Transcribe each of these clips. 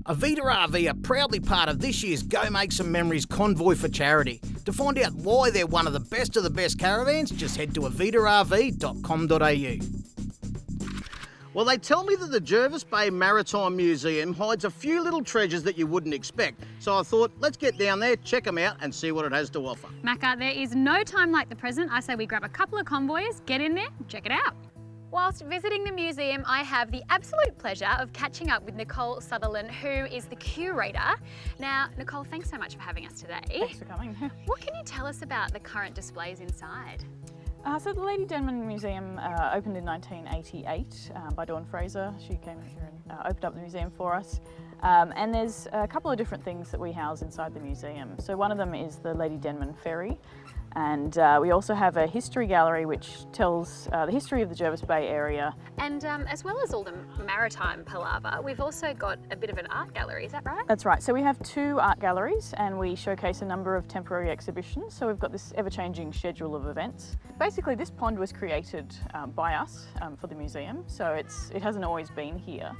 Avita RV are proudly part of this year's Go Make Some Memories Convoy for Charity. To find out why they're one of the best caravans, just head to avitarv.com.au. Well, they tell me that the Jervis Bay Maritime Museum hides a few little treasures that you wouldn't expect. So I thought, let's get down there, check them out and see what it has to offer. Macca, there is no time like the present. I say we grab a couple of convoys, get in there, check it out. Whilst visiting the museum, I have the absolute pleasure of catching up with Nicole Sutherland, who is the curator. Now, Nicole, thanks so much for having us today. Thanks for coming. What can you tell us about the current displays inside? So the Lady Denman Museum opened in 1988 by Dawn Fraser. She came here and opened up the museum for us. And there's a couple of different things that we house inside the museum. So one of them is the Lady Denman Ferry. And we also have a history gallery which tells the history of the Jervis Bay area. And as well as all the maritime palaver, we've also got a bit of an art gallery, is that right? That's right. So we have two art galleries and we showcase a number of temporary exhibitions. So we've got this ever-changing schedule of events. Basically, this pond was created by us for the museum, so it hasn't always been here.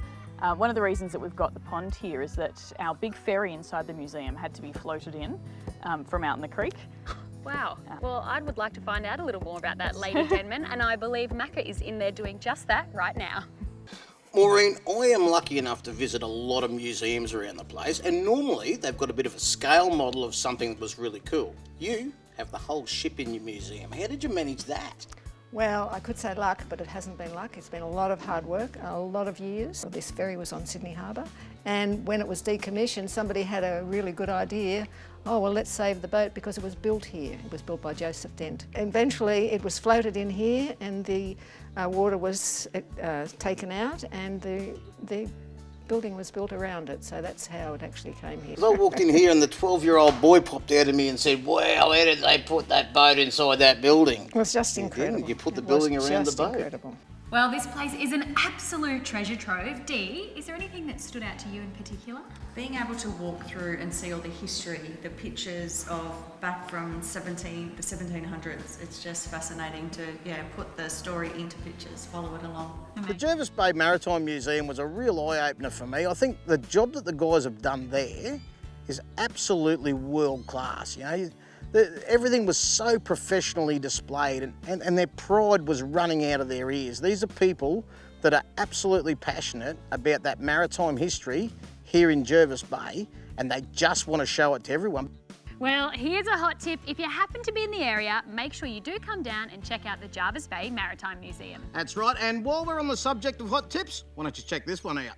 One of the reasons that we've got the pond here is that our big ferry inside the museum had to be floated in from out in the creek. Wow. Well, I would like to find out a little more about that Lady Denman, and I believe Macca is in there doing just that right now. Maureen, I am lucky enough to visit a lot of museums around the place, and normally they've got a bit of a scale model of something that was really cool. You have the whole ship in your museum. How did you manage that? Well, I could say luck, but it hasn't been luck. It's been a lot of hard work, a lot of years. This ferry was on Sydney Harbour, and when it was decommissioned, somebody had a really good idea. Oh, well, let's save the boat because it was built here. It was built by Joseph Dent. Eventually, it was floated in here, and the water was taken out, and the building was built around it, so that's how it actually came here. I walked in here and the 12-year-old boy popped out of me and said, "Wow, how did they put that boat inside that building?" It was just incredible. You put the building around the boat. Incredible. Well, this place is an absolute treasure trove. Dee, is there anything that stood out to you in particular? Being able to walk through and see all the history, the pictures of back from the 1700s, it's just fascinating to put the story into pictures, follow it along. The Jervis Bay Maritime Museum was a real eye-opener for me. I think the job that the guys have done there is absolutely world-class. You know, everything was so professionally displayed and their pride was running out of their ears. These are people that are absolutely passionate about that maritime history here in Jervis Bay, and they just want to show it to everyone. Well, here's a hot tip. If you happen to be in the area, make sure you do come down and check out the Jervis Bay Maritime Museum. That's right, and while we're on the subject of hot tips, why don't you check this one out?